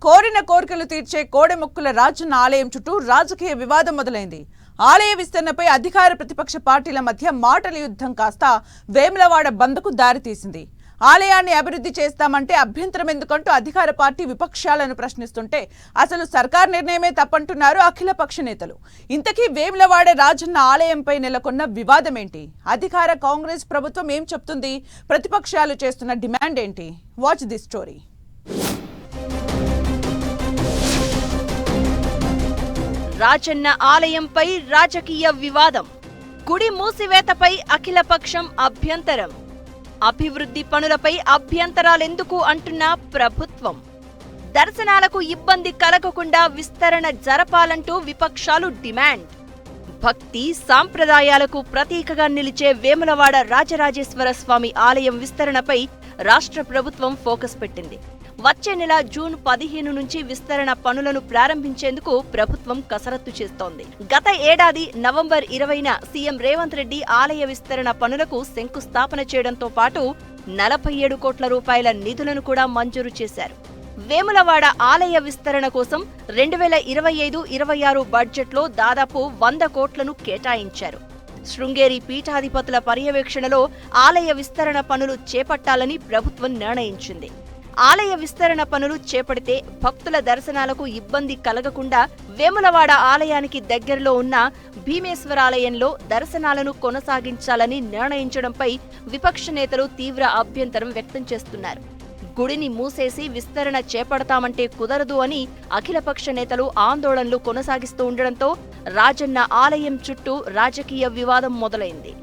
కోరిన కోరికలు తీర్చే కోడెముక్కుల రాజన్న ఆలయం చుట్టూ రాజకీయ వివాదం మొదలైంది. ఆలయ విస్తరణపై అధికార ప్రతిపక్ష పార్టీల మధ్య మాటల యుద్ధం కాస్త వేములవాడ బంద్కు దారితీసింది. ఆలయాన్ని అభివృద్ధి చేస్తామంటే అభ్యంతరం ఎందుకంటూ అధికార పార్టీ విపక్షాలను ప్రశ్నిస్తుంటే అసలు సర్కార్ నిర్ణయమే తప్పంటున్నారు అఖిలపక్ష నేతలు. ఇంతకీ వేములవాడ రాజన్న ఆలయంపై నెలకొన్న వివాదం ఏంటి? అధికార కాంగ్రెస్ ప్రభుత్వం ఏం చెప్తుంది? ప్రతిపక్షాలు చేస్తున్న డిమాండ్ ఏంటి? Watch this story. రాజన్న ఆలయంపై రాజకీయ వివాదం. గుడి మూసివేతపై అఖిలపక్షం అభ్యంతరం. అభివృద్ధి పనులపై అభ్యంతరాలెందుకు అంటున్న ప్రభుత్వం. దర్శనాలకు ఇబ్బంది కలగకుండా విస్తరణ జరపాలంటూ విపక్షాలు డిమాండ్. భక్తి సాంప్రదాయాలకు ప్రతీకగా నిలిచే వేములవాడ రాజరాజేశ్వర స్వామి ఆలయం విస్తరణపై రాష్ట్ర ప్రభుత్వం ఫోకస్ పెట్టింది. వచ్చే నెల జూన్ 15 నుంచి విస్తరణ పనులను ప్రారంభించేందుకు ప్రభుత్వం కసరత్తు చేస్తోంది. గత ఏడాది నవంబర్ 20న సీఎం రేవంత్ రెడ్డి ఆలయ విస్తరణ పనులకు శంకుస్థాపన చేయడంతో పాటు 47 కోట్ల రూపాయల నిధులను కూడా మంజూరు చేశారు. వేములవాడ ఆలయ విస్తరణ కోసం 2025-26 బడ్జెట్లో దాదాపు 100 కోట్లను కేటాయించారు. శృంగేరి పీఠాధిపతుల పర్యవేక్షణలో ఆలయ విస్తరణ పనులు చేపట్టాలని ప్రభుత్వం నిర్ణయించింది. ఆలయ విస్తరణ పనులు చేపడితే భక్తుల దర్శనాలకు ఇబ్బంది కలగకుండా వేములవాడ ఆలయానికి దగ్గరలో ఉన్న భీమేశ్వరాలయంలో దర్శనాలను కొనసాగించాలని నిర్ణయించడంపై విపక్ష నేతలు తీవ్ర అభ్యంతరం వ్యక్తం చేస్తున్నారు. గుడిని మూసేసి విస్తరణ చేపడతామంటే కుదరదు అని అఖిలపక్ష నేతలు ఆందోళనలు కొనసాగిస్తూ ఉండడంతో రాజన్న ఆలయం చుట్టూ రాజకీయ వివాదం మొదలైంది.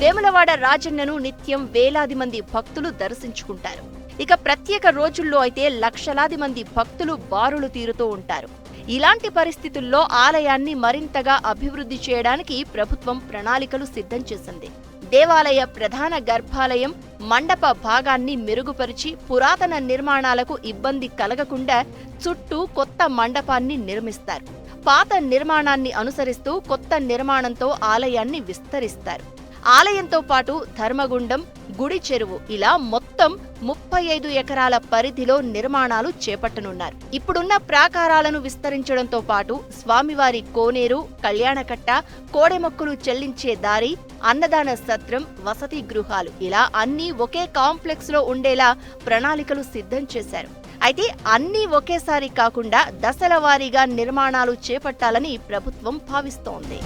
వేములవాడ రాజన్నను నిత్యం వేలాది మంది భక్తులు దర్శించుకుంటారు. ఇక ప్రత్యేక రోజుల్లో అయితే లక్షలాది మంది భక్తులు బారులు తీరుతూ ఉంటారు. ఇలాంటి పరిస్థితుల్లో ఆలయాన్ని మరింతగా అభివృద్ధి చేయడానికి ప్రభుత్వం ప్రణాళికలు సిద్ధం చేసింది. దేవాలయ ప్రధాన గర్భాలయం, మండప భాగాన్ని మెరుగుపరిచి పురాతన నిర్మాణాలకు ఇబ్బంది కలగకుండా చుట్టూ కొత్త మండపాన్ని నిర్మిస్తారు. పాత నిర్మాణాన్ని అనుసరిస్తూ కొత్త నిర్మాణంతో ఆలయాన్ని విస్తరిస్తారు. ఆలయంతో పాటు ధర్మగుండం, గుడి చెరువు ఇలా మొత్తం 35 ఎకరాల పరిధిలో నిర్మాణాలు చేపట్టనున్నారు. ఇప్పుడున్న ప్రాకారాలను విస్తరించడంతో పాటు స్వామివారి కోనేరు, కళ్యాణకట్ట, కోడెమొక్కులు చెల్లించే దారి, అన్నదాన సత్రం, వసతి గృహాలు ఇలా అన్నీ ఒకే కాంప్లెక్స్ లో ఉండేలా ప్రణాళికలు సిద్ధం చేశారు. అయితే అన్నీ ఒకేసారి కాకుండా దశల వారీగా నిర్మాణాలు చేపట్టాలని ప్రభుత్వం భావిస్తోంది.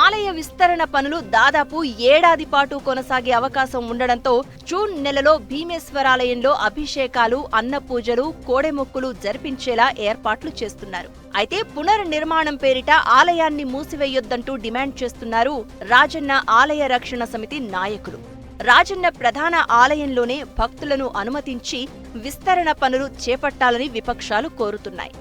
ఆలయ విస్తరణ పనులు దాదాపు ఏడాది పాటు కొనసాగే అవకాశం ఉండడంతో జూన్ నెలలో భీమేశ్వరాలయంలో అభిషేకాలు, అన్నపూజలు, కోడెమొక్కులు జరిపించేలా ఏర్పాట్లు చేస్తున్నారు. అయితే పునర్నిర్మాణం పేరిట ఆలయాన్ని మూసివేయొద్దంటూ డిమాండ్ చేస్తున్నారు రాజన్న ఆలయ రక్షణ సమితి నాయకులు. రాజన్న ప్రధాన ఆలయంలోనే భక్తులను అనుమతించి విస్తరణ పనులు చేపట్టాలని విపక్షాలు కోరుతున్నాయి.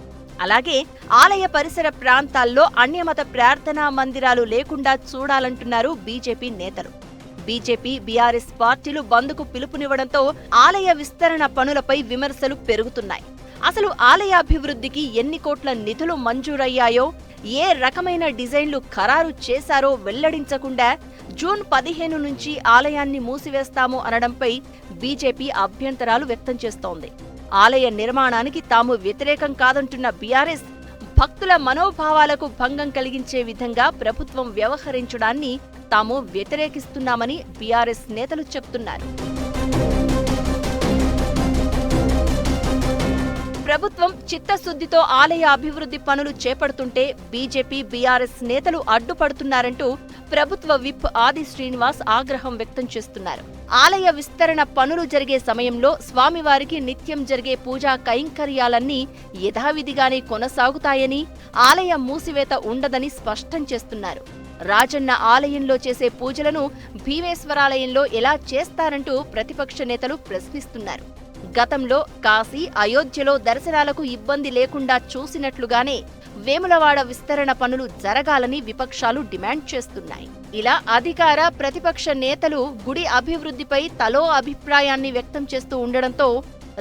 అలాగే ఆలయ పరిసర ప్రాంతాల్లో అన్యమత ప్రార్థనా మందిరాలు లేకుండా చూడాలంటున్నారు బీజేపీ నేతలు. బీజేపీ, బీఆర్ఎస్ పార్టీలు బంద్కు పిలుపునివ్వడంతో ఆలయ విస్తరణ పనులపై విమర్శలు పెరుగుతున్నాయి. అసలు ఆలయాభివృద్ధికి ఎన్ని కోట్ల నిధులు మంజూరయ్యాయో, ఏ రకమైన డిజైన్లు ఖరారు చేశారో వెల్లడించకుండా జూన్ 15 నుంచి ఆలయాన్ని మూసివేస్తాము అనడంపై బీజేపీ అభ్యంతరాలు వ్యక్తం చేస్తోంది. ఆలయ నిర్మాణానికి తాము వ్యతిరేకం కాదంటున్న బీఆర్ఎస్ భక్తుల మనోభావాలకు భంగం కలిగించే విధంగా ప్రభుత్వం వ్యవహరించడాన్ని తాము వ్యతిరేకిస్తున్నామని బీఆర్ఎస్ నేతలు చెప్తున్నారు. ప్రభుత్వం చిత్తశుద్ధితో ఆలయ అభివృద్ధి పనులు చేపడుతుంటే బీజేపీ, బీఆర్ఎస్ నేతలు అడ్డుపడుతున్నారంటూ ప్రభుత్వ విప్ ఆది శ్రీనివాస్ ఆగ్రహం వ్యక్తం చేస్తున్నారు. ఆలయ విస్తరణ పనులు జరిగే సమయంలో స్వామివారికి నిత్యం జరిగే పూజా కైంకర్యాలన్నీ యథావిధిగానే కొనసాగుతాయని, ఆలయ మూసివేత ఉండదని స్పష్టం చేస్తున్నారు. రాజన్న ఆలయంలో చేసే పూజలను భీమేశ్వరాలయంలో ఎలా చేస్తారంటూ ప్రతిపక్ష నేతలు ప్రశ్నిస్తున్నారు. గతంలో కాశీ, అయోధ్యలో దర్శనాలకు ఇబ్బంది లేకుండా చూసినట్లుగానే వేములవాడ విస్తరణ పనులు జరగాలని విపక్షాలు డిమాండ్ చేస్తున్నాయి. ఇలా అధికార, ప్రతిపక్ష నేతలు గుడి అభివృద్ధిపై తలో అభిప్రాయాన్ని వ్యక్తం చేస్తూ ఉండడంతో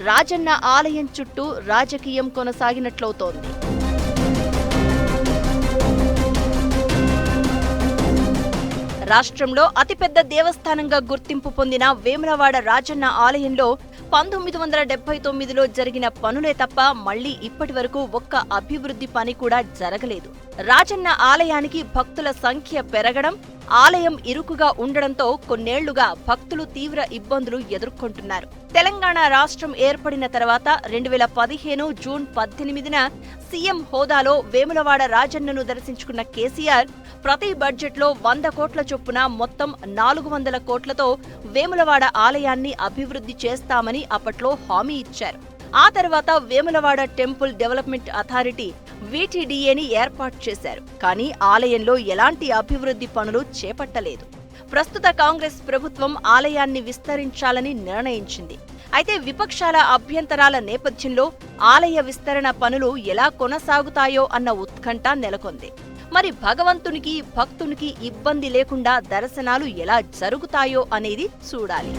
రాజన్న ఆలయం చుట్టూ రాజకీయం కొనసాగినట్లవుతోంది. రాష్ట్రంలో అతిపెద్ద దేవస్థానంగా గుర్తింపు పొందిన వేములవాడ రాజన్న ఆలయంలో 1979లో జరిగిన పనులే తప్ప మళ్లీ ఇప్పటి వరకు ఒక్క అభివృద్ధి పని కూడా జరగలేదు. రాజన్న ఆలయానికి భక్తుల సంఖ్య పెరగడం, ఆలయం ఇరుకుగా ఉండడంతో కొన్నేళ్లుగా భక్తులు తీవ్ర ఇబ్బందులు ఎదుర్కొంటున్నారు. తెలంగాణ రాష్ట్రం ఏర్పడిన తర్వాత 2015 జూన్ 18న సీఎం హోదాలో వేములవాడ రాజన్నను దర్శించుకున్న కేసీఆర్ ప్రతి బడ్జెట్లో 100 కోట్ల చొప్పున మొత్తం 400 కోట్లతో వేములవాడ ఆలయాన్ని అభివృద్ధి చేస్తామని అప్పట్లో హామీ ఇచ్చారు. ఆ తర్వాత వేములవాడ టెంపుల్ డెవలప్మెంట్ అథారిటీ వీటీడీఏని ఏర్పాటు చేశారు. కానీ ఆలయంలో ఎలాంటి అభివృద్ధి పనులు చేపట్టలేదు. ప్రస్తుత కాంగ్రెస్ ప్రభుత్వం ఆలయాన్ని విస్తరించాలని నిర్ణయించింది. అయితే విపక్షాల అభ్యంతరాల నేపథ్యంలో ఆలయ విస్తరణ పనులు ఎలా కొనసాగుతాయో అన్న ఉత్కంఠ నెలకొంది. మరి భగవంతునికి, భక్తునికి ఇబ్బంది లేకుండా దర్శనాలు ఎలా జరుగుతాయో అనేది చూడాలి.